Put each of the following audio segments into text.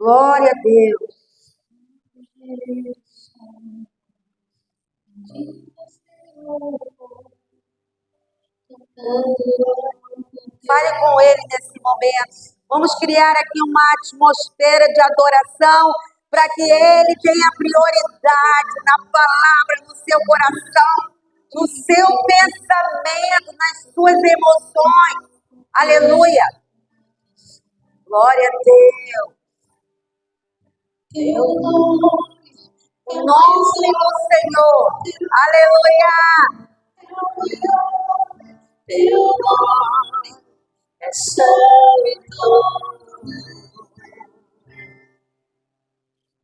Glória a Deus. Fale com Ele nesse momento. Vamos criar aqui uma atmosfera de adoração para que Ele tenha prioridade na palavra, no seu coração, no seu pensamento, nas suas emoções. Aleluia. Glória a Deus. Em nome do Senhor. Aleluia. Teu nome é santo.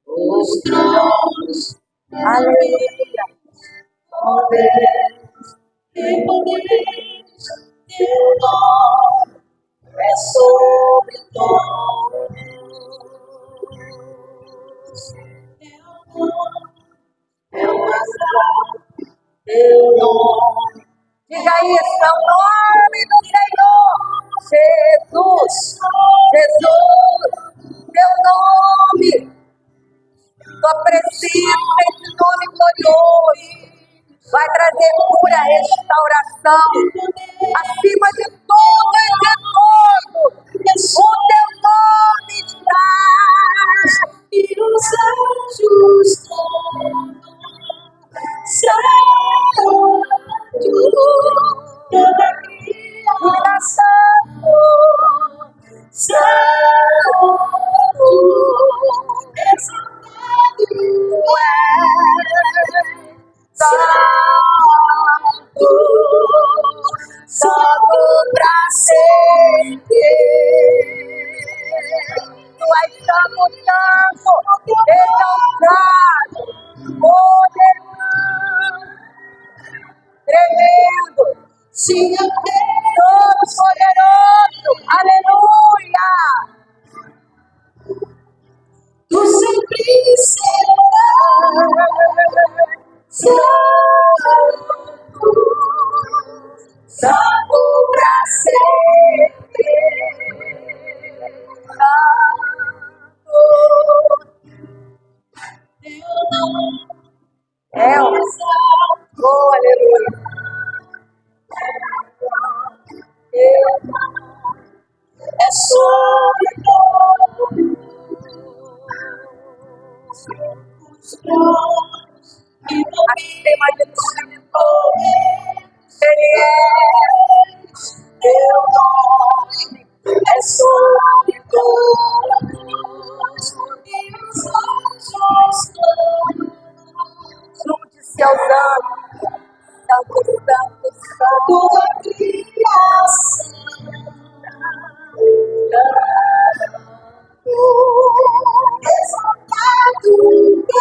Os tronos, Aleluia. poderes e poderes, teu nome é sobre todos. Teu nome é o mais alto, teu nome. Diga isso, é o nome do Senhor. Jesus. Jesus. Teu nome. Tua presença, esse nome glorioso, vai trazer cura, restauração, acima de tudo e de todos. O teu nome está. E os anjos cantam, santo, toda criação, santo, exaltado é, santo, santo pra sempre. Tu és santo, exaltado, poderoso, tremendo, Sim, todo poderoso, aleluia. tu sempre serás santo, santo pra sempre. Teu nome É o oh, aleluia. teu nome é sobre todos os tronos e Acima de tudo, poderes. Ele é. Teu nome é sobre todos e os anjos cantam. Junte-se aos anjos, santo, santo, santo. Tua criação exaltado é,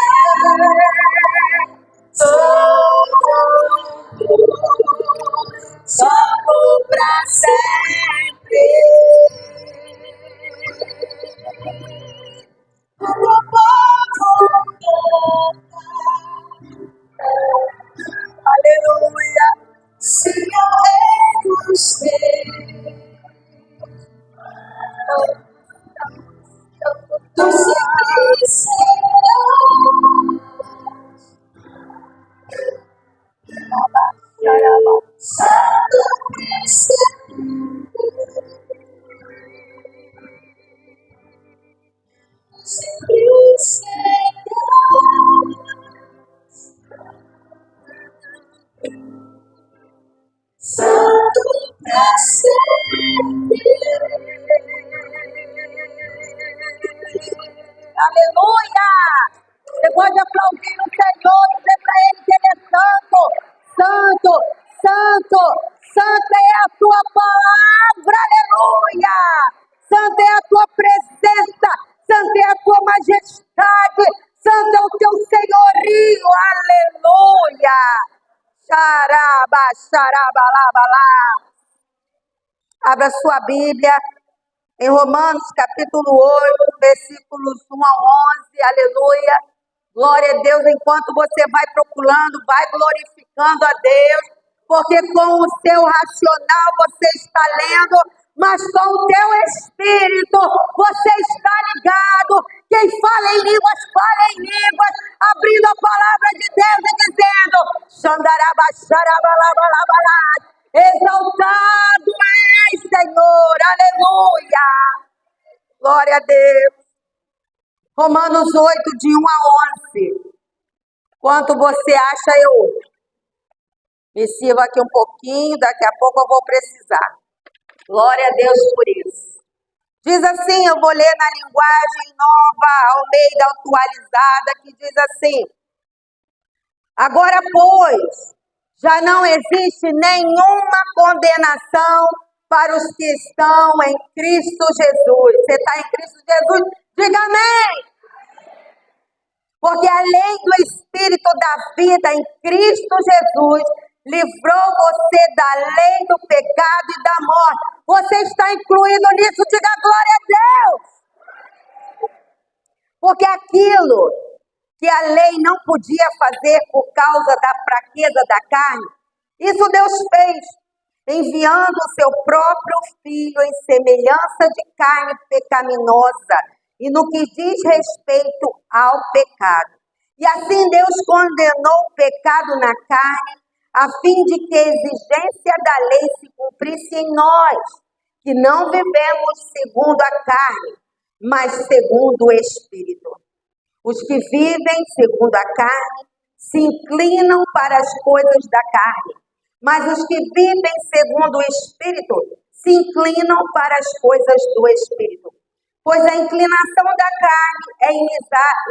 santo pra sempre. O teu povo canta, Aleluia. se ao Rei dos Reis. Tu sempre serás santo pra sempre. Sempre serás santo pra sempre. Aleluia. Você pode aplaudir o Senhor, dizer para Ele que Ele é santo, santo, santo, santa é a tua palavra, aleluia. Santa é a tua presença, santa é a tua majestade, santo é o teu senhorio, aleluia. Xaraba, xarabalabalá. Abra sua Bíblia em Romanos capítulo 8, versículos 1 ao 11, aleluia. Glória a Deus, enquanto você vai procurando, vai glorificando a Deus, porque com o seu racional você está lendo, mas com o teu espírito você está ligado, que fala em línguas, abrindo a palavra de Deus e dizendo: Xandarabá, exaltado és, Senhor, aleluia, glória a Deus. Romanos 8, de 1 a 11. Quanto você acha, eu me sirva aqui um pouquinho, daqui a pouco eu vou precisar. Glória a Deus por isso. Diz assim, eu vou ler na linguagem nova, Almeida atualizada, que diz assim: agora, pois, já não existe nenhuma condenação para os que estão em Cristo Jesus. Você está em Cristo Jesus? Diga amém! Porque a lei do Espírito da vida em Cristo Jesus livrou você da lei do pecado e da morte. Você está incluído nisso, diga glória a Deus. Porque aquilo que a lei não podia fazer por causa da fraqueza da carne, isso Deus fez, enviando o seu próprio Filho em semelhança de carne pecaminosa, e no que diz respeito ao pecado. E assim Deus condenou o pecado na carne, a fim de que a exigência da lei se cumprisse em nós, que não vivemos segundo a carne, mas segundo o Espírito. Os que vivem segundo a carne se inclinam para as coisas da carne, mas os que vivem segundo o Espírito se inclinam para as coisas do Espírito. Pois a inclinação da carne é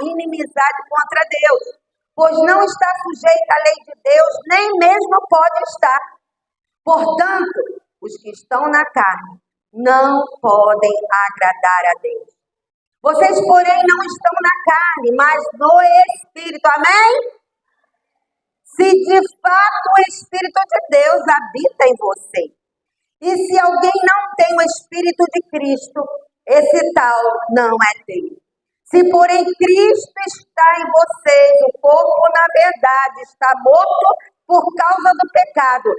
inimizade contra Deus, pois não está sujeita à lei de Deus, nem mesmo pode estar. Portanto, os que estão na carne não podem agradar a Deus. Vocês, porém, não estão na carne, mas no Espírito. Amém? Se de fato o Espírito de Deus habita em você. E se alguém não tem o Espírito de Cristo, esse tal não é dele. Se porém Cristo está em vocês, o corpo na verdade está morto por causa do pecado,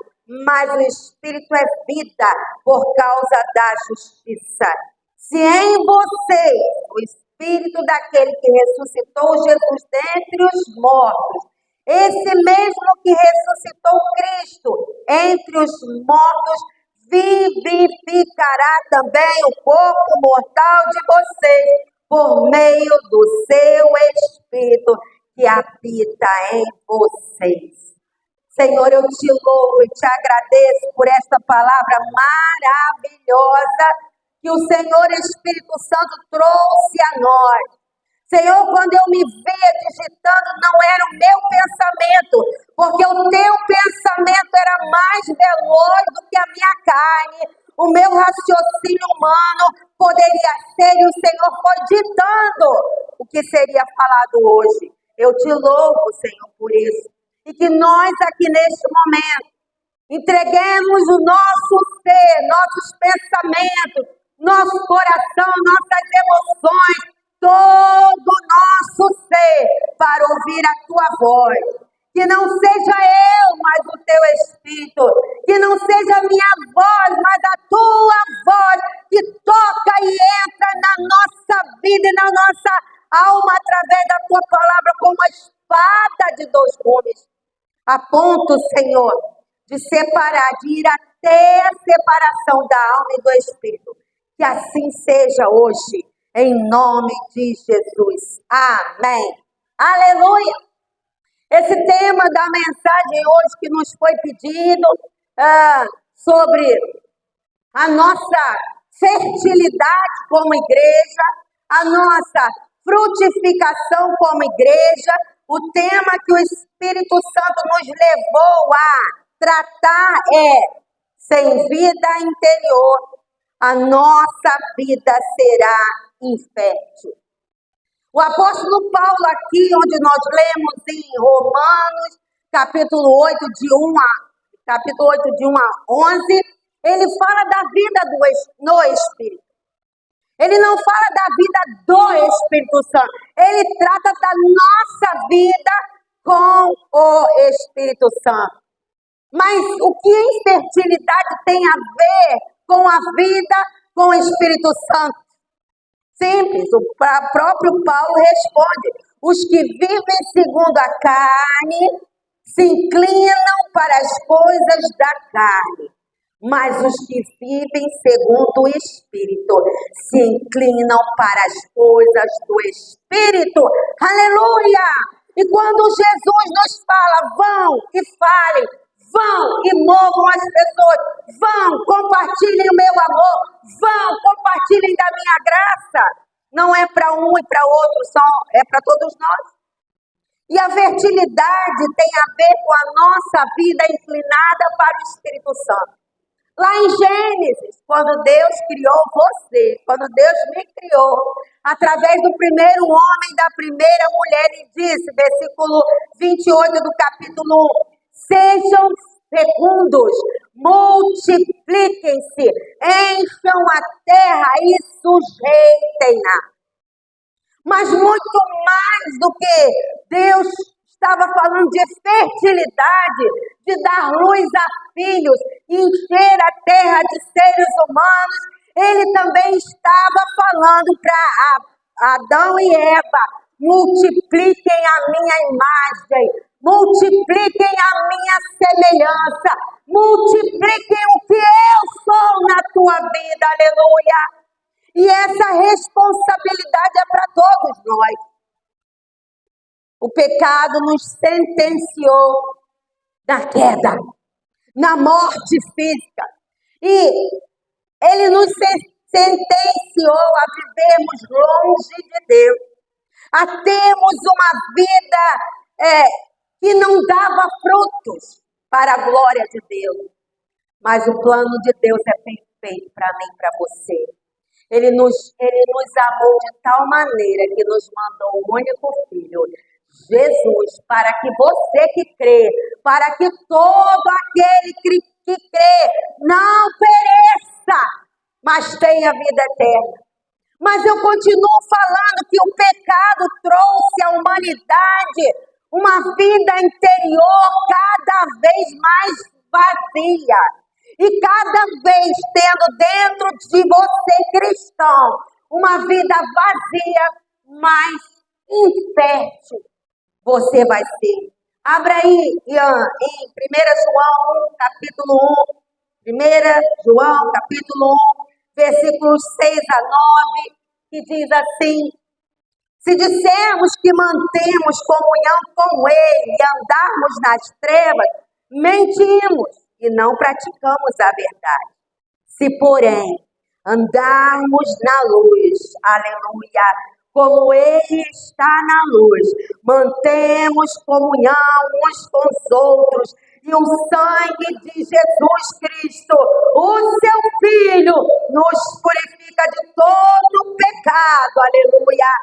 mas o Espírito é vida por causa da justiça. Se em vocês o Espírito daquele que ressuscitou Jesus dentre os mortos, esse mesmo que ressuscitou Cristo entre os mortos, vivificará também o corpo mortal de vocês, por meio do seu Espírito que habita em vocês. Senhor, eu te louvo e te agradeço por esta palavra maravilhosa que o Senhor Espírito Santo trouxe a nós. Senhor, quando eu me via digitando, não era o meu pensamento, porque o teu pensamento era mais veloz do que a minha carne. O meu raciocínio humano poderia ser, e o Senhor foi ditando o que seria falado hoje. Eu te louvo, Senhor, por isso. E que nós aqui neste momento entreguemos o nosso ser, nossos pensamentos, nosso coração, nossas emoções, todo o nosso ser para ouvir a tua voz. Que não seja eu, mas o teu Espírito. Que não seja a minha voz, mas a tua voz que toca e entra na nossa vida e na nossa alma através da tua palavra como uma espada de dois gumes. A ponto, Senhor, de separar, de ir até a separação da alma e do Espírito. Que assim seja hoje, em nome de Jesus. Amém. Aleluia. Esse tema da mensagem hoje que nos foi pedido sobre a nossa fertilidade como igreja, a nossa frutificação como igreja, o tema que o Espírito Santo nos levou a tratar é: sem vida interior, a nossa vida será infértil. O apóstolo Paulo aqui, onde nós lemos em Romanos, capítulo 8, de 1 a 11, ele fala da vida no Espírito. Ele não fala da vida do Espírito Santo. Ele trata da nossa vida com o Espírito Santo. Mas o que infertilidade tem a ver com a vida com o Espírito Santo? Simples, próprio Paulo responde: os que vivem segundo a carne se inclinam para as coisas da carne, mas os que vivem segundo o Espírito se inclinam para as coisas do Espírito. Aleluia! E quando Jesus nos fala, vão e falem, vão e movam as pessoas, vão, compartilhem o meu amor, vão, compartilhem da minha graça. Não é para um e para outro só, é para todos nós. E a fertilidade tem a ver com a nossa vida inclinada para o Espírito Santo. Lá em Gênesis, quando Deus criou você, quando Deus me criou, através do primeiro homem e da primeira mulher, ele disse, versículo 28 do capítulo 1, sejam fecundos, multipliquem-se, encham a terra e sujeitem-na. Mas muito mais do que Deus estava falando de fertilidade, de dar luz a filhos, encher a terra de seres humanos, ele também estava falando para Adão e Eva, multipliquem a minha imagem, multipliquem a minha semelhança, multipliquem o que eu sou na tua vida, aleluia. E essa responsabilidade é para todos nós. O pecado nos sentenciou na queda, na morte física. E ele nos sentenciou a vivermos longe de Deus, a termos uma vida que não dava frutos para a glória de Deus. Mas o plano de Deus é perfeito para mim e para você. Ele nos amou de tal maneira que nos mandou o único Filho, Jesus, para que você que crê, para que todo aquele que crê não pereça, mas tenha vida eterna. Mas eu continuo falando que o pecado trouxe à humanidade uma vida interior cada vez mais vazia. E cada vez tendo dentro de você, cristão, uma vida vazia, mais infértil, você vai ser. Abra aí, Ian, em 1 João 1, capítulo 1. 1 João, capítulo 1, versículos 6 a 9, que diz assim: se dissermos que mantemos comunhão com Ele e andarmos nas trevas, mentimos e não praticamos a verdade. Se, porém, andarmos na luz, aleluia, como Ele está na luz, mantemos comunhão uns com os outros, e o sangue de Jesus Cristo, o seu Filho, nos purifica de todo pecado, aleluia.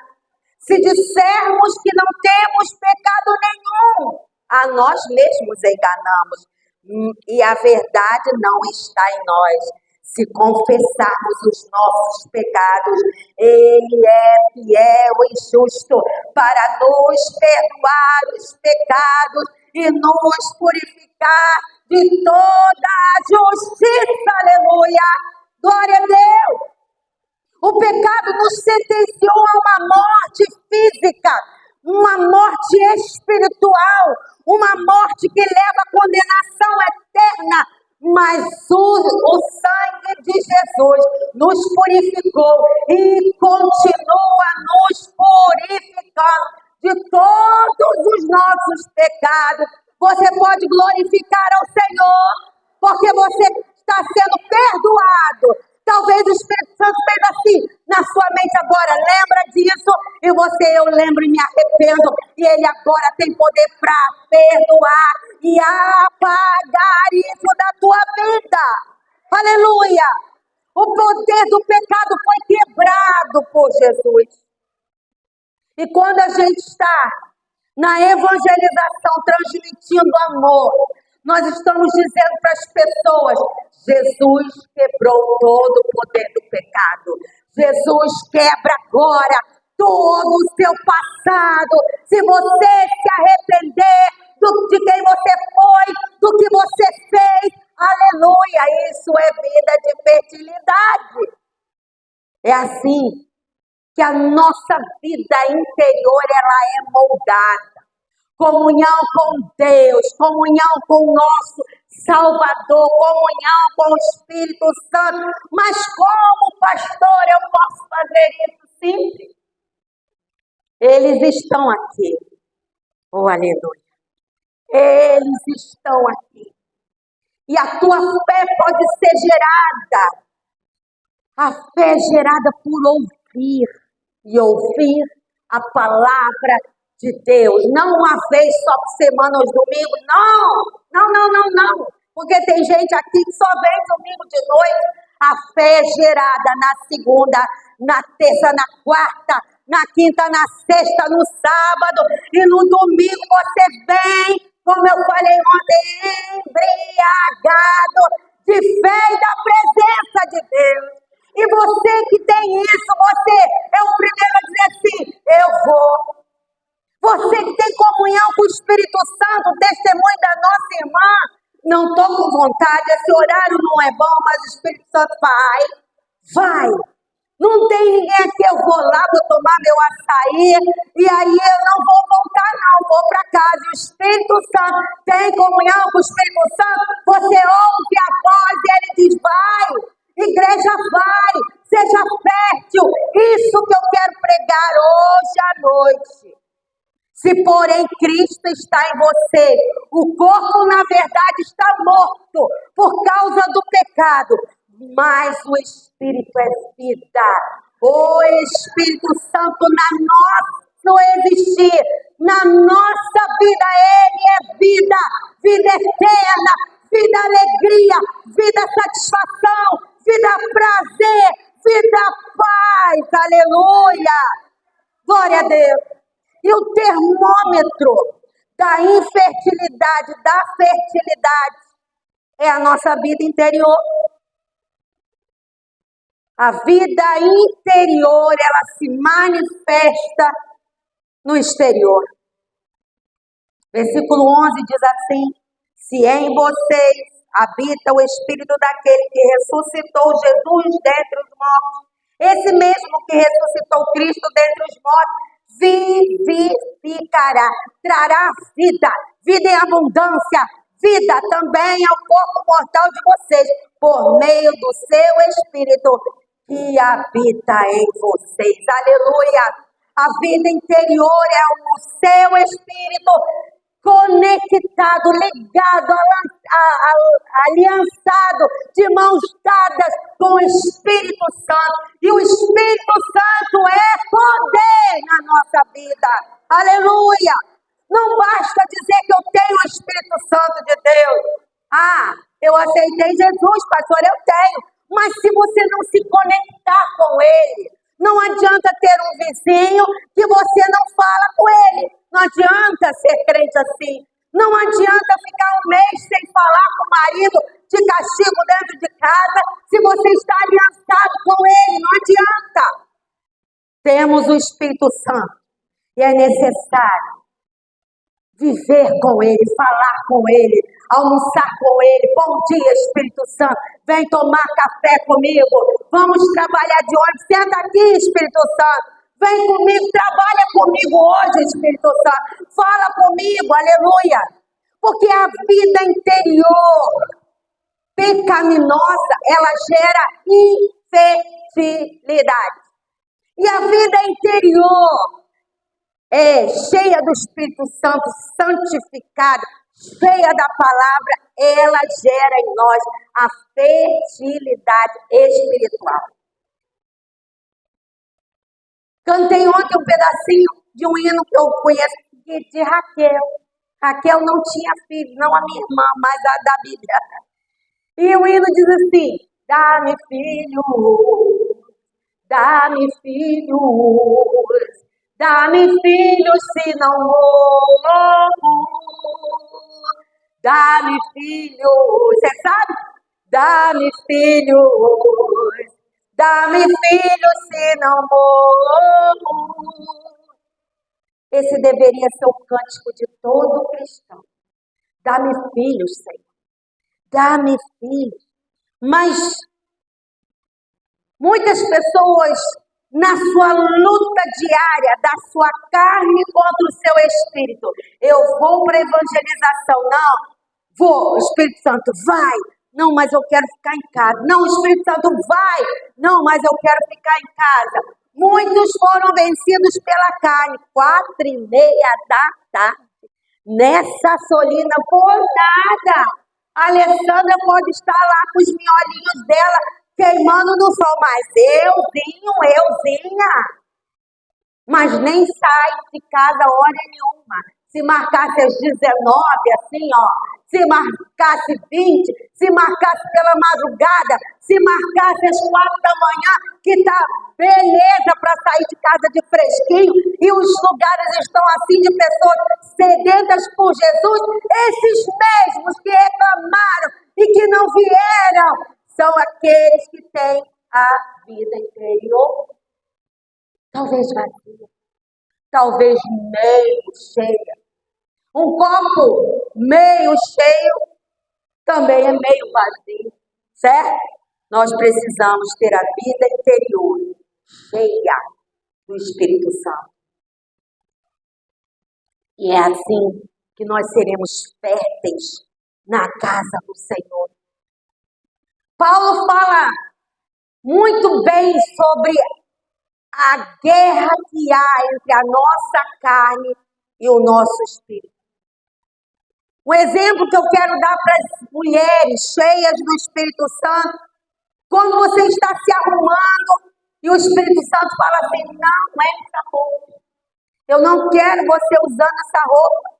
Se dissermos que não temos pecado nenhum, a nós mesmos enganamos, e a verdade não está em nós. Se confessarmos os nossos pecados, Ele é fiel e justo para nos perdoar os pecados e nos purificar de toda a justiça, aleluia, glória a Deus. O pecado nos sentenciou a uma morte física, uma morte espiritual, uma morte que leva à condenação eterna, mas o sangue de Jesus nos purificou e continua nos purificando de todos os nossos pecados. Você pode glorificar ao Senhor, porque você está sendo perdoado. Talvez o Espírito Santo fez assim na sua mente agora, lembra disso, e você, eu lembro e me arrependo, e Ele agora tem poder para perdoar e apagar isso da tua vida, aleluia. O poder do pecado foi quebrado por Jesus, e quando a gente está na evangelização, transmitindo amor, nós estamos dizendo para as pessoas: Jesus quebrou todo o poder do pecado. Jesus quebra agora todo o seu passado. Se você se arrepender de quem você foi, do que você fez, aleluia, isso é vida de fertilidade. É assim que a nossa vida interior ela é moldada. Comunhão com Deus, comunhão com o nosso Salvador, comunhão com o Espírito Santo. Mas como, pastor, eu posso fazer isso? Simples. Eles estão aqui. Oh, aleluia. Eles estão aqui. E a tua fé pode ser gerada. A fé é gerada por ouvir. E ouvir a palavra de Deus. Não uma vez só por semana aos domingos. Não. Porque tem gente aqui que só vem domingo de noite. A fé é gerada na segunda, na terça, na quarta, na quinta, na sexta, no sábado. E no domingo você vem, como eu falei ontem, embriagado de fé e da presença de Deus. E você que tem isso, você é o primeiro a dizer assim, eu vou. Você que tem comunhão com o Espírito Santo, testemunho da nossa irmã, não estou com vontade, esse horário não é bom, mas o Espírito Santo vai. Não tem ninguém aqui, eu vou lá, vou tomar meu açaí, e aí eu não vou voltar não, vou para casa. O Espírito Santo tem comunhão com o Espírito Santo, você ouve a voz e ele diz, vai. Igreja, vai, seja fértil. Isso que eu quero pregar hoje à noite. Se porém Cristo está em você, o corpo na verdade está morto por causa do pecado, mas o Espírito é vida. O Espírito Santo no nosso existir, na nossa vida, ele é vida, vida eterna, vida alegria, vida satisfação, vida prazer, vida paz, aleluia, glória a Deus. E o termômetro da infertilidade, da fertilidade, é a nossa vida interior. A vida interior, ela se manifesta no exterior. Versículo 11 diz assim, se em vocês habita o Espírito daquele que ressuscitou Jesus dentre os mortos, esse mesmo que ressuscitou Cristo dentre os mortos, vivificará, trará vida em abundância, vida também ao corpo mortal de vocês, por meio do seu Espírito que habita em vocês. Aleluia! A vida interior é o seu Espírito conectado, ligado, aliançado, de mãos dadas com o Espírito Santo. E o Espírito Santo é poder na nossa vida. Aleluia! Não basta dizer que eu tenho o Espírito Santo de Deus. Ah, eu aceitei Jesus, pastor, eu tenho. Mas se você não se conectar com Ele, não adianta ter um vizinho que você não fala com ele. Não adianta ser crente assim. Não adianta ficar um mês sem falar com o marido de castigo dentro de casa, se você está aliançado com ele. Não adianta. Temos o Espírito Santo e é necessário viver com ele, falar com ele, almoçar com ele. Bom dia, Espírito Santo. Vem tomar café comigo. Vamos trabalhar de ônibus. Senta aqui, Espírito Santo. Vem comigo, trabalha comigo hoje, Espírito Santo. Fala comigo, aleluia. Porque a vida interior pecaminosa, ela gera infertilidade. E a vida interior é cheia do Espírito Santo, santificada, cheia da palavra, ela gera em nós a fertilidade espiritual. Cantei ontem um pedacinho de um hino que eu conheço de Raquel. Raquel não tinha filho, não a minha irmã, mas a da Bíblia. E o hino diz assim, dá-me filhos, dá-me filhos, dá-me filhos se não morro, dá-me filhos, você sabe? Dá-me filhos, dá-me filhos se não morro. Esse deveria ser o cântico de todo cristão. Dá-me filhos, Senhor, dá-me filhos. Mas muitas pessoas na sua luta diária da sua carne contra o seu espírito. Eu vou para a evangelização. Não, vou. Espírito Santo, vai. Não, mas eu quero ficar em casa. Não, Espírito Santo, vai. Não, mas eu quero ficar em casa. Muitos foram vencidos pela carne. 4:30 da tarde. Nessa solina, por nada. A Alessandra pode estar lá com os miolinhos dela queimando no sol, mas euzinha. Mas nem sai de casa hora nenhuma. Se marcasse às 19, assim, ó. Se marcasse 20, se marcasse pela madrugada, se marcasse às 4 da manhã, que tá beleza para sair de casa de fresquinho, e os lugares estão assim de pessoas sedentas por Jesus, esses mesmos que reclamaram e que não vieram, são aqueles que têm a vida interior, talvez vazia, talvez meio cheia. Um copo meio cheio também é meio vazio, certo? Nós precisamos ter a vida interior cheia do Espírito Santo. E é assim que nós seremos férteis na casa do Senhor. Paulo fala muito bem sobre a guerra que há entre a nossa carne e o nosso espírito. Um exemplo que eu quero dar para as mulheres cheias do Espírito Santo, quando você está se arrumando e o Espírito Santo fala assim, não é essa roupa. Eu não quero você usando essa roupa.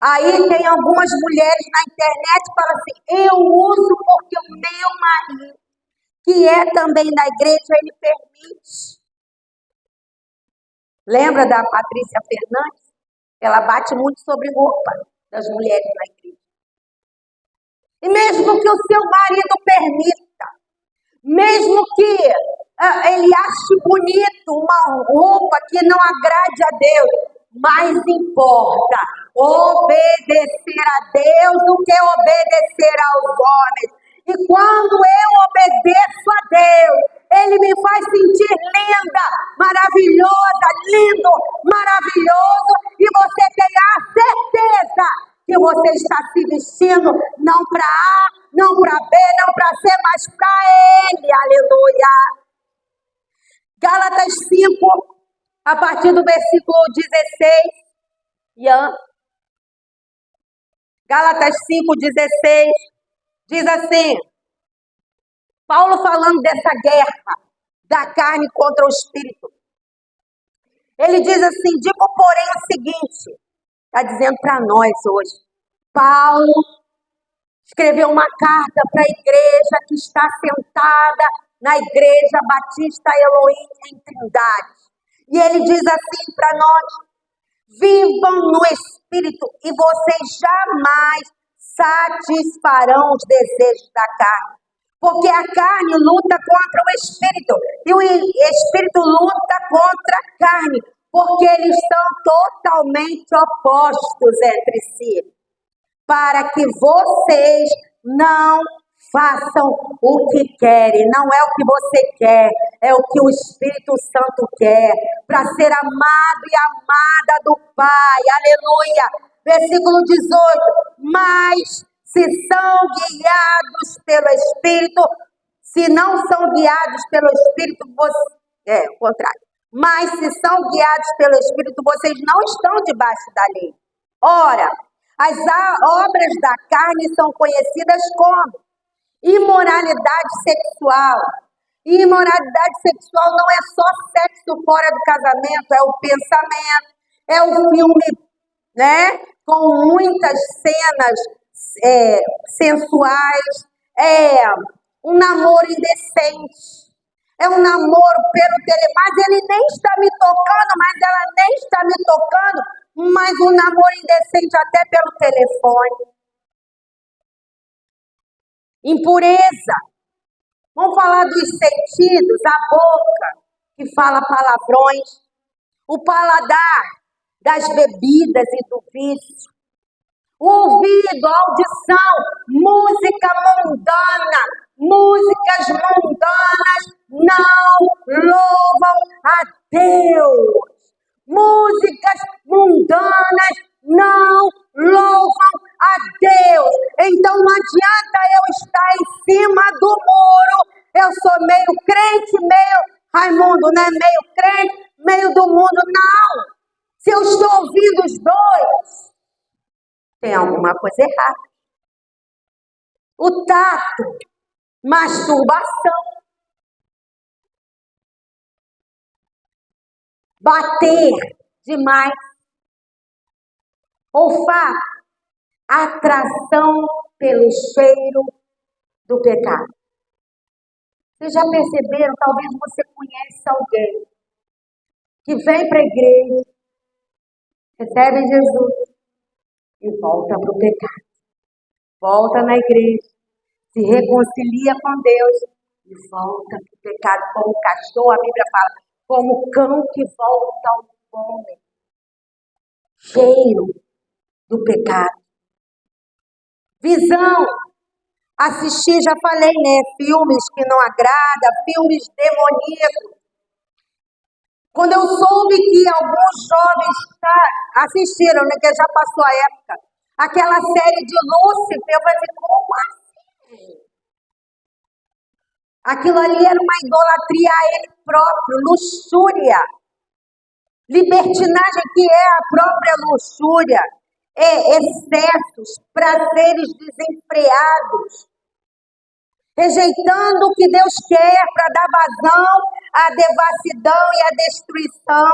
Aí tem algumas mulheres na internet que falam assim, eu uso porque o meu marido, que é também da igreja, ele permite. Lembra da Patrícia Fernandes? Ela bate muito sobre roupa das mulheres na igreja. E mesmo que o seu marido permita, mesmo que ele ache bonito uma roupa que não agrade a Deus, mais importa obedecer a Deus do que obedecer aos homens. E quando eu obedeço a Deus, Ele me faz sentir linda, maravilhosa, lindo, maravilhoso. E você tem a certeza que você está se vestindo não para A, não para B, não para C, mas para Ele. Aleluia. Gálatas 5, a partir do versículo 16. Ian. Gálatas 5:16. Diz assim, Paulo falando dessa guerra da carne contra o espírito. Ele diz assim, digo porém o seguinte, está dizendo para nós hoje, Paulo escreveu uma carta para a igreja que está sentada na Igreja Batista Elohim em Trindade. E ele diz assim para nós, vivam no espírito e vocês jamais satisfarão os desejos da carne. Porque a carne luta contra o espírito e o espírito luta contra a carne, porque eles são totalmente opostos entre si. Para que vocês não façam o que querem, não é o que você quer, é o que o Espírito Santo quer, para ser amado e amada do Pai, aleluia. Versículo 18, mas se são guiados pelo Espírito, se não são guiados pelo Espírito, o contrário. Mas se são guiados pelo Espírito, vocês não estão debaixo da lei. Ora, as obras da carne são conhecidas como imoralidade sexual. E imoralidade sexual não é só sexo fora do casamento, é o pensamento, é o filme, né? Com muitas cenas sensuais, é um namoro indecente, é um namoro pelo telefone, mas ele nem está me tocando, mas ela nem está me tocando, mas um namoro indecente até pelo telefone. Impureza. Vamos falar dos sentidos, a boca, que fala palavrões, o paladar das bebidas e do vício, o ouvido, a audição, música mundana, músicas mundanas não louvam a Deus. Músicas mundanas não louvam a Deus. Então não adianta eu estar em cima do muro. Eu sou meio crente, meio Raimundo, né? Meio crente, meio do mundo. Não. Se eu estou ouvindo os dois, tem alguma coisa errada. O tato, masturbação, bater demais, olfato, atração pelo cheiro do pecado. Vocês já perceberam? Talvez você conheça alguém que vem para a igreja, recebe Jesus e volta para o pecado. Volta na igreja, se reconcilia com Deus e volta para o pecado. Como o cachorro, a Bíblia fala, como o cão que volta ao fome. Cheiro do pecado. Visão. Assistir, já falei, né? Filmes que não agradam, filmes demoníacos. Quando eu soube que alguns jovens assistiram, né? Que já passou a época, aquela série de Lúcifer, eu falei, como assim? Aquilo ali era uma idolatria a ele próprio, luxúria. Libertinagem, que é a própria luxúria, excessos, prazeres desenfreados, rejeitando o que Deus quer para dar vazão à devassidão e à destruição.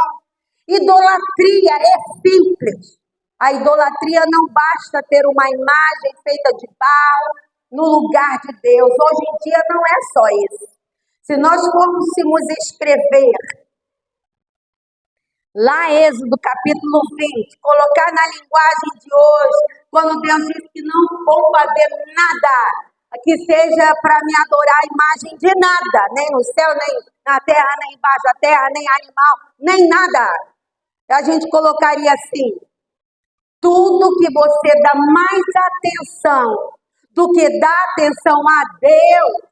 Idolatria é simples. A idolatria não basta ter uma imagem feita de barro no lugar de Deus. Hoje em dia não é só isso. Se nós fôssemos escrever lá Êxodo capítulo 20, colocar na linguagem de hoje, quando Deus diz que não vou fazer nada que seja para me adorar a imagem de nada, nem no céu, nem na terra, nem embaixo da terra, nem animal, nem nada. A gente colocaria assim, tudo que você dá mais atenção do que dá atenção a Deus,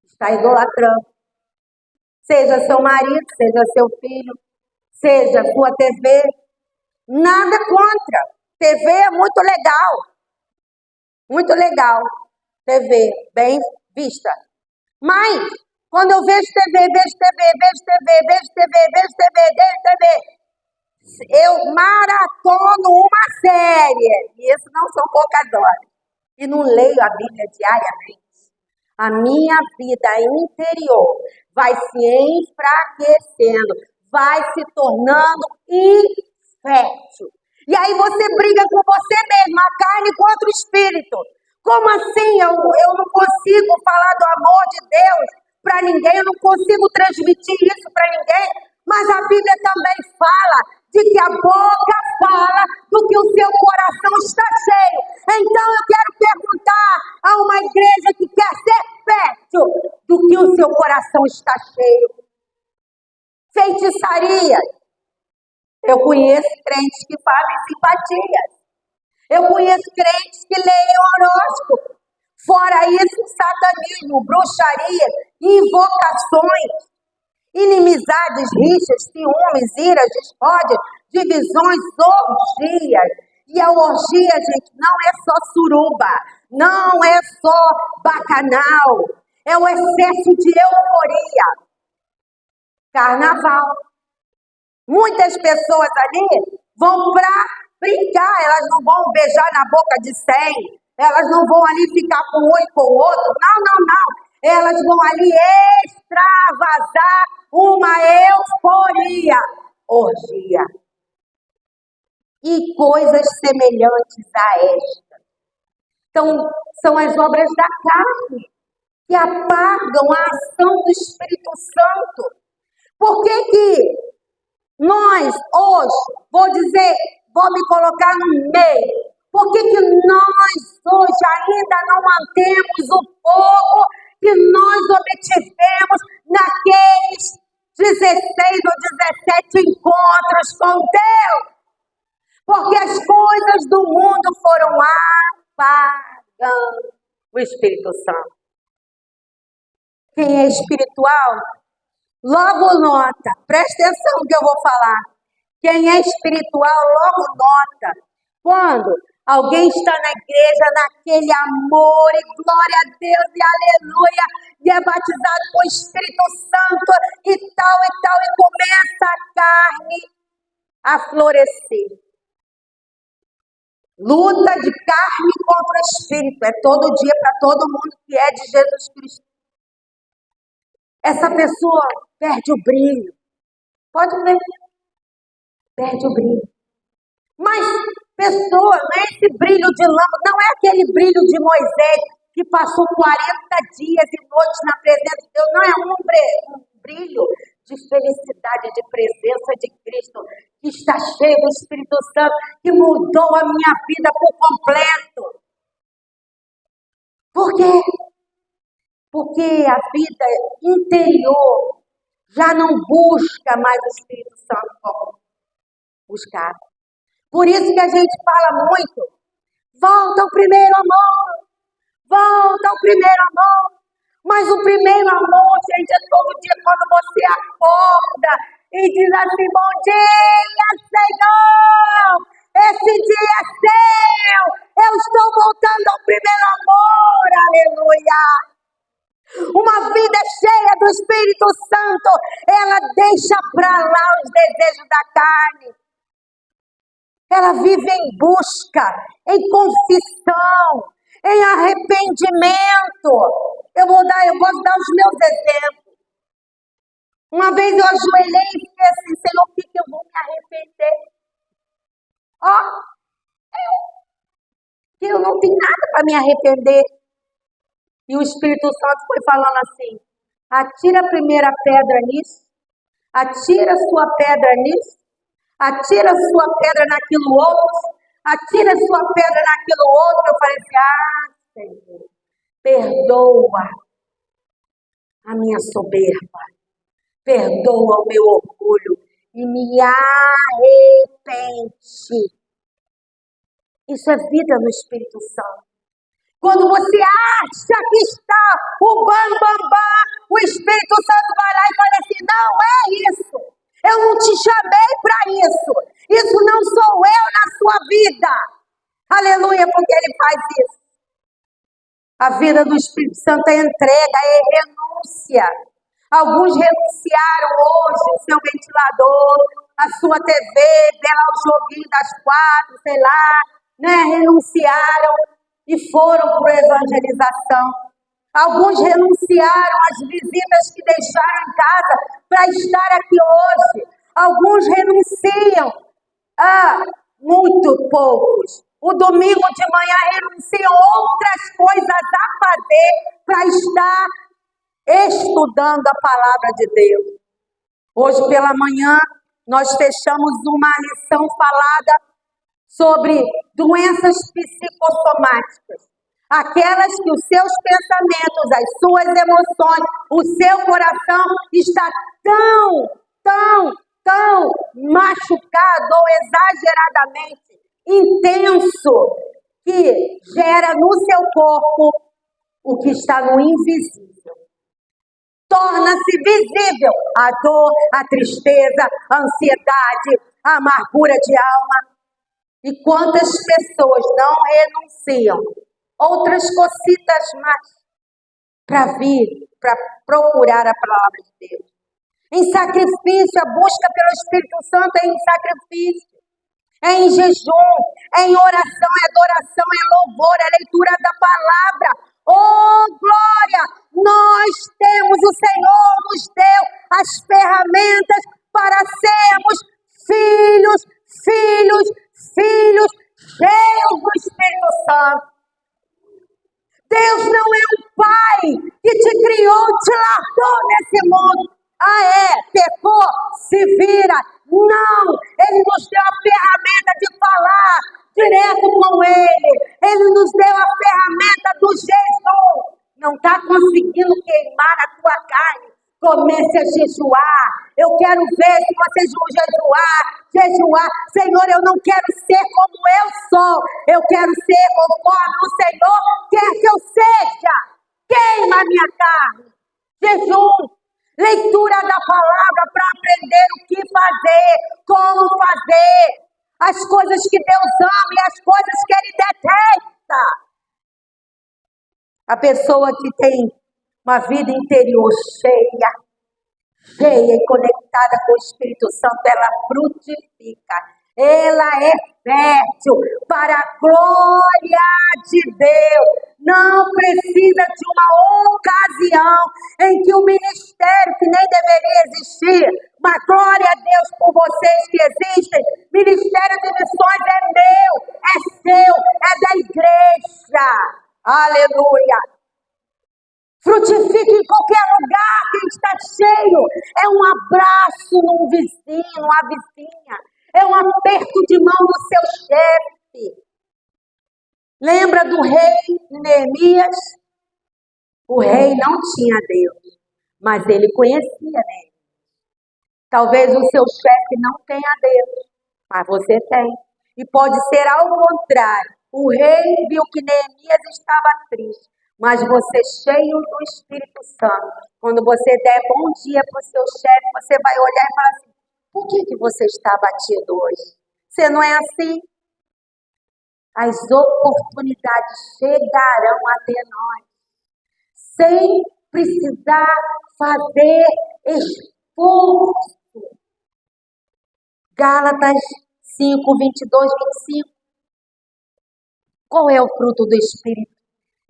está idolatrando. Seja seu marido, seja seu filho, seja sua TV, nada contra. TV é muito legal. Muito legal. TV, bem vista. Mas, quando eu vejo TV, eu maratono uma série. E isso não são poucas horas. E não leio a Bíblia diariamente. A minha vida interior vai se enfraquecendo, vai se tornando infértil. E aí você briga com você mesmo, a carne contra o espírito. Como assim? Eu não consigo falar do amor de Deus para ninguém, eu não consigo transmitir isso para ninguém, mas a Bíblia também fala de que a boca fala do que o seu coração está cheio. Então eu quero perguntar a uma igreja que quer ser fértil do que o seu coração está cheio. Feitiçaria. Eu conheço crentes que fazem simpatias. Eu conheço crentes que leem horóscopo. Fora isso, satanismo, bruxaria, invocações, inimizades, rixas, ciúmes, iras, discórdias, divisões, orgias. E a orgia, gente, não é só suruba, não é só bacanal, é o excesso de euforia. Carnaval. Muitas pessoas ali vão para brincar, elas não vão beijar na boca de 100, elas não vão ali ficar com um e com o outro, não. Elas vão ali extravasar uma euforia, orgia. E coisas semelhantes a esta. Então, são as obras da carne que apagam a ação do Espírito Santo. Por que nós, hoje, vou me colocar no meio. Por que nós, hoje, ainda não mantemos o fogo que nós obtivemos naqueles 16 ou 17 encontros com Deus? Porque as coisas do mundo foram apagando o Espírito Santo. Quem é espiritual, logo nota, presta atenção no que eu vou falar. Quem é espiritual, logo nota. Quando alguém está na igreja, naquele amor e glória a Deus e aleluia, e é batizado com o Espírito Santo e tal, e começa a carne a florescer. Luta de carne contra o Espírito, é todo dia para todo mundo que é de Jesus Cristo. Essa pessoa perde o brilho. Pode ver. Perde o brilho. Mas pessoa, não é esse brilho de lâmpada, não é aquele brilho de Moisés que passou 40 dias e noites na presença de Deus. Não é um brilho de felicidade, de presença de Cristo, que está cheio do Espírito Santo, que mudou a minha vida por completo. Por quê? Porque a vida interior já não busca mais o Espírito Santo como buscar. Por isso que a gente fala muito, volta ao primeiro amor, volta ao primeiro amor. Mas o primeiro amor, gente, é todo dia quando você acorda e diz assim, bom dia, Senhor, esse dia é seu, eu estou voltando ao primeiro amor, aleluia. Uma vida cheia do Espírito Santo, ela deixa para lá os desejos da carne. Ela vive em busca, em confissão, em arrependimento. Eu posso dar os meus exemplos. Uma vez eu ajoelhei e fiquei assim, Senhor, o que eu vou me arrepender? Eu não tenho nada para me arrepender. E o Espírito Santo foi falando assim, atira a primeira pedra nisso, atira a sua pedra nisso, atira a sua pedra naquilo outro, atira a sua pedra naquilo outro. Eu falei assim, Senhor, perdoa a minha soberba, perdoa o meu orgulho e me arrepende. Isso é vida no Espírito Santo. Quando você acha que está o bam, o Espírito Santo vai lá e fala assim, não é isso. Eu não te chamei para isso. Isso não sou eu na sua vida. Aleluia, porque Ele faz isso. A vida do Espírito Santo é entrega, é renúncia. Alguns renunciaram hoje o seu ventilador, a sua TV, ver lá o joguinho das 4, sei lá, né? Renunciaram e foram para a evangelização. Alguns renunciaram às visitas que deixaram em casa para estar aqui hoje. Alguns renunciam, muito poucos. O domingo de manhã renunciam outras coisas a fazer para estar estudando a palavra de Deus. Hoje pela manhã nós fechamos uma lição falada sobre doenças psicossomáticas. Aquelas que os seus pensamentos, as suas emoções, o seu coração está tão machucado ou exageradamente intenso que gera no seu corpo o que está no invisível. Torna-se visível a dor, a tristeza, a ansiedade, a amargura de alma. E quantas pessoas não renunciam, outras cositas mais, para vir, para procurar a palavra de Deus. Em sacrifício, a busca pelo Espírito Santo é em sacrifício, é em jejum, é em oração, é adoração, é louvor, é leitura da palavra. Oh, glória! Nós temos, o Senhor nos deu as ferramentas para sermos filhos cheios do Espírito Santo. Deus não é um pai que te criou, te largou nesse mundo. Pecou, se vira. Não, Ele nos deu a ferramenta de falar direto com Ele. Ele nos deu a ferramenta do jejum. Não está conseguindo queimar a tua carne? Comece a jejuar. Eu quero ver se vocês vão jejuar. Senhor, eu não quero ser como eu sou. Eu quero ser conforme o Senhor quer que eu seja. Queima a minha carne. jejum, leitura da palavra para aprender o que fazer, como fazer, as coisas que Deus ama e as coisas que Ele detesta. A pessoa que tem uma vida interior cheia e conectada com o Espírito Santo, ela frutifica. Ela é fértil para a glória de Deus. Não precisa de uma ocasião em que o ministério, que nem deveria existir, mas glória a Deus por vocês que existem, ministério de missões é meu, é seu, é da igreja. Aleluia! Frutifique em qualquer lugar, quem está cheio. É um abraço num vizinho, numa vizinha. É um aperto de mão no seu chefe. Lembra do rei Neemias? O rei não tinha Deus, mas ele conhecia Deus. Talvez o seu chefe não tenha Deus, mas você tem. E pode ser ao contrário. O rei viu que Neemias estava triste, mas você cheio do Espírito Santo, quando você der bom dia para o seu chefe, você vai olhar e falar assim, por que você está abatido hoje? Você não é assim? As oportunidades chegarão até nós, sem precisar fazer esforço. Gálatas 5, 22, 25. Qual é o fruto do Espírito?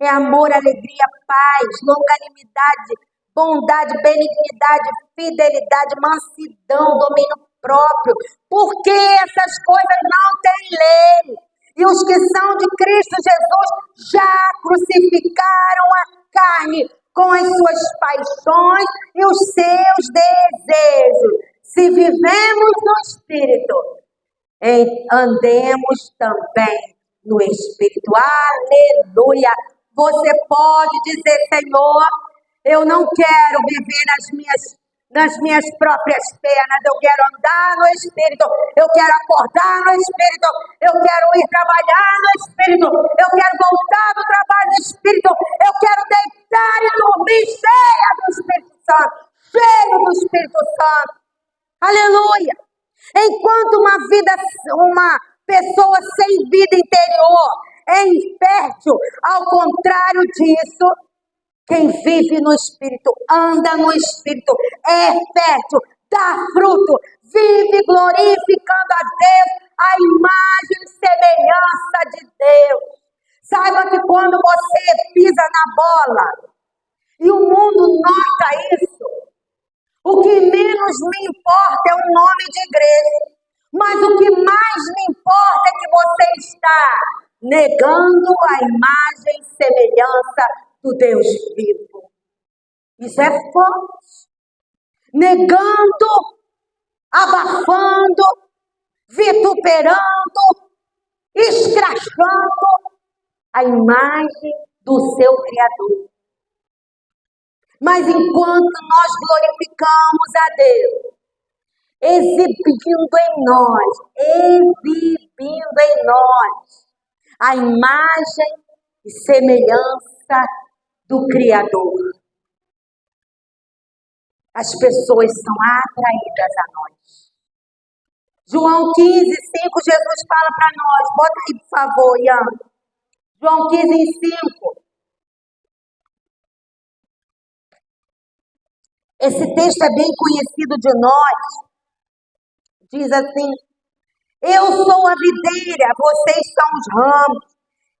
É amor, alegria, paz, longanimidade, bondade, benignidade, fidelidade, mansidão, domínio próprio. Porque essas coisas não têm lei. E os que são de Cristo Jesus já crucificaram a carne com as suas paixões e os seus desejos. Se vivemos no Espírito, andemos também no Espírito. Aleluia! Você pode dizer, Senhor, eu não quero viver nas minhas próprias pernas, eu quero andar no Espírito, eu quero acordar no Espírito, eu quero ir trabalhar no Espírito, eu quero voltar do trabalho no Espírito, eu quero deitar e dormir cheia do Espírito Santo, cheio do Espírito Santo. Aleluia! Enquanto uma pessoa sem vida interior é infértil, ao contrário disso, quem vive no Espírito, anda no Espírito, é fértil, dá fruto, vive glorificando a Deus, a imagem e semelhança de Deus. Saiba que quando você pisa na bola, e o mundo nota isso, o que menos me importa é o nome de igreja, mas o que mais me importa é que você está negando a imagem e semelhança do Deus vivo. Isso é forte. Negando, abafando, vituperando, escrachando a imagem do seu Criador. Mas enquanto nós glorificamos a Deus, exibindo em nós a imagem e semelhança do Criador, as pessoas são atraídas a nós. João 15, 5, Jesus fala para nós, bota aí por favor, Ian. João 15, 5. Esse texto é bem conhecido de nós. Diz assim, eu sou a videira, vocês são os ramos.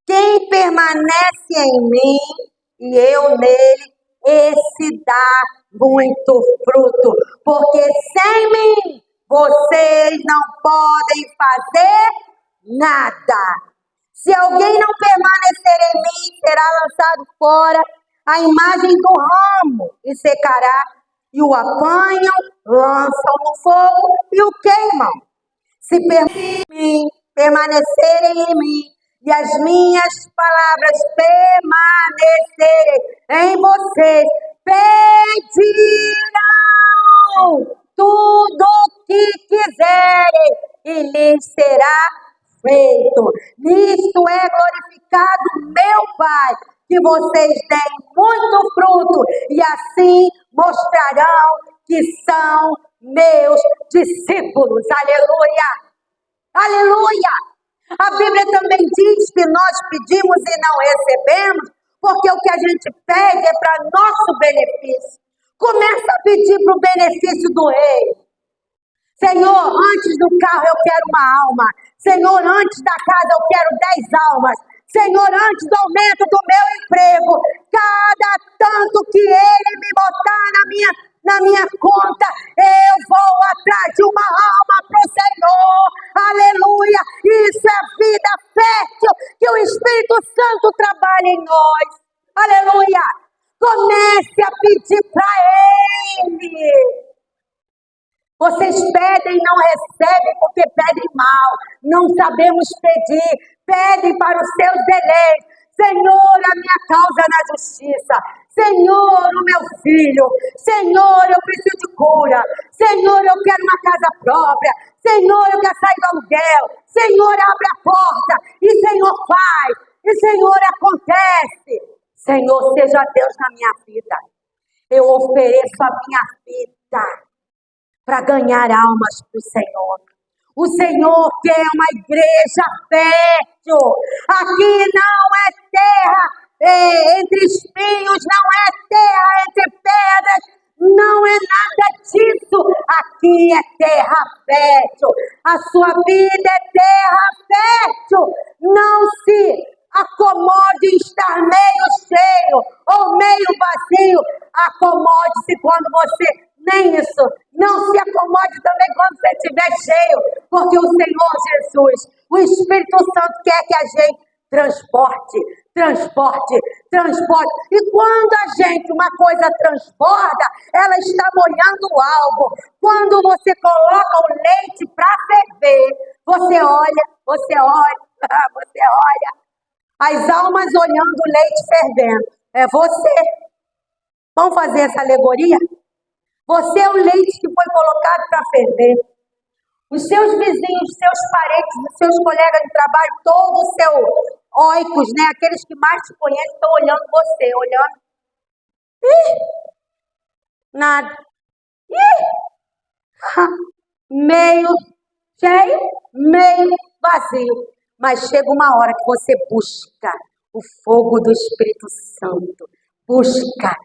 Quem permanece em mim e eu nele, esse dá muito fruto. Porque sem mim, vocês não podem fazer nada. Se alguém não permanecer em mim, será lançado fora a imagem do ramo e secará. E o apanham, lançam no fogo e o queimam. Se permanecerem em mim e as minhas palavras permanecerem em vocês, pedirão tudo o que quiserem e lhes será feito. Nisto é glorificado meu Pai, que vocês deem muito fruto e assim mostrarão que são meus discípulos. Aleluia! Aleluia! A Bíblia também diz que nós pedimos e não recebemos, porque o que a gente pede é para nosso benefício. Começa a pedir para o benefício do rei. Senhor, antes do carro eu quero uma alma. Senhor, antes da casa eu quero 10 almas. Senhor, antes do aumento do meu emprego, cada tanto que ele me botar na minha conta, eu vou atrás de uma alma para o Senhor. Aleluia! Isso é vida fértil que o Espírito Santo trabalha em nós. Aleluia! Comece a pedir para Ele. Vocês pedem e não recebem porque pedem mal. Não sabemos pedir. Pedem para os seus deleites. Senhor, a minha causa na justiça. Senhor, o meu filho. Senhor, eu preciso de cura. Senhor, eu quero uma casa própria. Senhor, eu quero sair do aluguel. Senhor, abre a porta. E Senhor, faz. E Senhor, acontece. Senhor, seja Deus na minha vida. Eu ofereço a minha vida para ganhar almas para o Senhor. O Senhor quer uma igreja fértil. Aqui não é terra entre espinhos, não é terra entre pedras, não é nada disso. Aqui é terra fértil. A sua vida é terra fértil. Não se acomode em estar meio cheio ou meio vazio. Acomode-se quando você... Nem isso. Não se acomode também quando você estiver cheio. Porque o Senhor Jesus, o Espírito Santo quer que a gente transporte. E quando a gente, uma coisa transborda, ela está molhando algo. Quando você coloca o leite para ferver, você olha. As almas olhando o leite fervendo. É você. Vamos fazer essa alegoria? Você é o leite que foi colocado para ferver. Os seus vizinhos, os seus parentes, os seus colegas de trabalho, todos os seus oicos, né? Aqueles que mais te conhecem, estão olhando você, olhando. Nada. Meio cheio, meio vazio. Mas chega uma hora que você busca o fogo do Espírito Santo. Busca.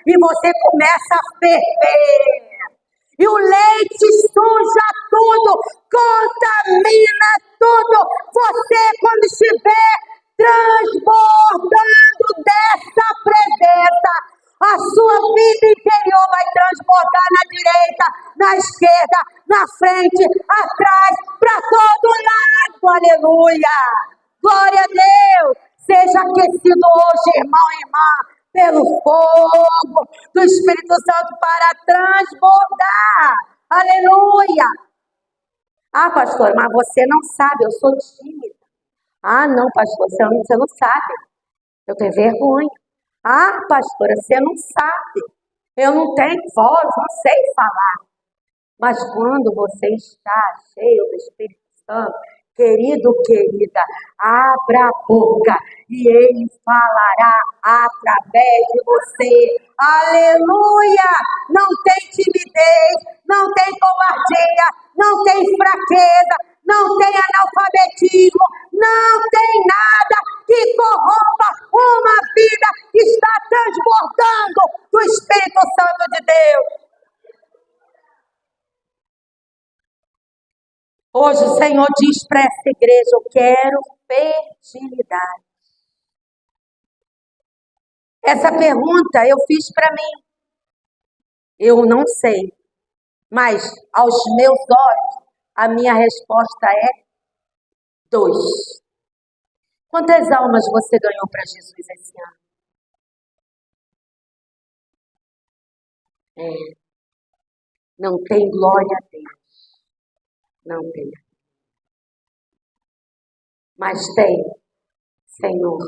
E você começa a ferver. E o leite suja tudo, contamina tudo. Você, quando estiver transbordando dessa presença, a sua vida interior vai transbordar na direita, na esquerda, na frente, atrás, para todo lado. Aleluia! Glória a Deus! Seja aquecido hoje, irmão e irmã, pelo fogo do Espírito Santo para transbordar. Aleluia! Ah, pastor, mas você não sabe, eu sou tímida. Ah, não, pastor, você não sabe. Eu tenho vergonha. Ah, pastora, você não sabe. Eu não tenho voz, não sei falar. Mas quando você está cheio do Espírito Santo, querido, querida, abra a boca e Ele falará através de você. Aleluia! Não tem timidez, não tem covardia, não tem fraqueza, não tem analfabetismo, não tem nada que corrompa uma vida que está transbordando do Espírito Santo de Deus. Hoje o Senhor diz para essa igreja, eu quero fertilidade. Essa pergunta eu fiz para mim. Eu não sei, mas aos meus olhos, a minha resposta é 2. Quantas almas você ganhou para Jesus esse ano? Não tem glória a Deus. Não tem. Mas tem, Senhor,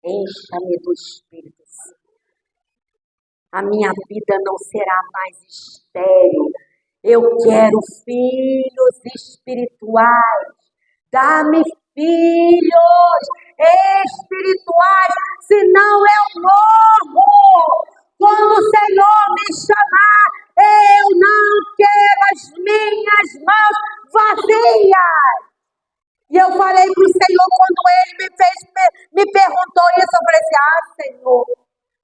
encha-me do Espírito Santo. A minha vida não será mais estéril. Eu quero filhos espirituais. Dá-me filhos espirituais, senão eu morro. Quando o Senhor me chamar, eu não quero as minhas mãos vazias. E eu falei para o Senhor, quando Ele me perguntou isso, eu falei assim, Senhor,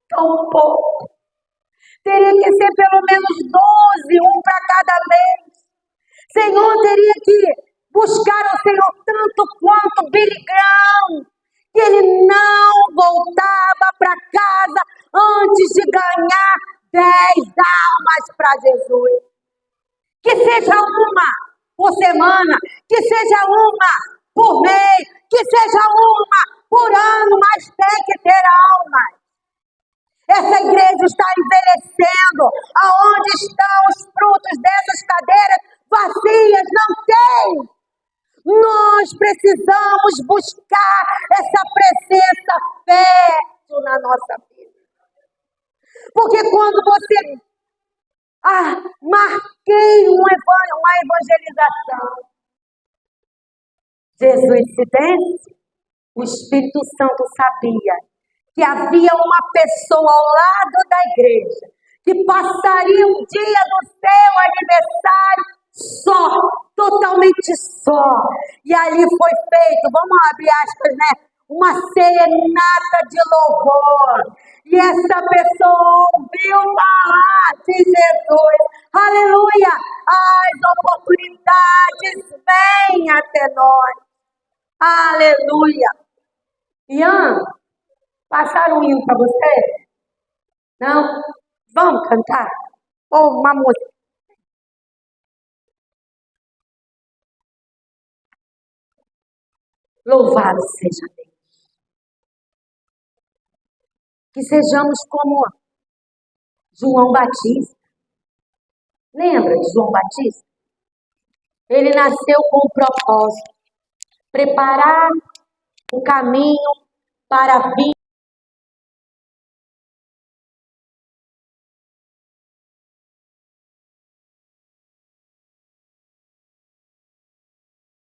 tão pouco. Teria que ser pelo menos 12, um para cada mês. Senhor, teria que buscar ao Senhor tanto quanto Billy Graham, que ele não voltava para casa antes de ganhar 10 almas para Jesus. Que seja uma por semana, que seja uma por mês, que seja uma por ano, mas tem que ter almas. Essa igreja está envelhecendo. Aonde estão os frutos dessas cadeiras vazias? Não tem. Nós precisamos buscar essa presença fértil na nossa vida. Porque quando você marquei uma evangelização, Jesus se desse, o Espírito Santo sabia que havia uma pessoa ao lado da igreja que passaria um dia do seu aniversário só, totalmente só. E ali foi feito, vamos abrir aspas, né? Uma serenata de louvor. E essa pessoa ouviu falar de Jesus. Aleluia! As oportunidades vêm até nós. Aleluia! Ian, passaram um hino para você? Não? Vamos cantar? Ou uma música? Louvado seja Deus. Que sejamos como João Batista. Lembra de João Batista? Ele nasceu com um propósito: preparar o caminho para a vida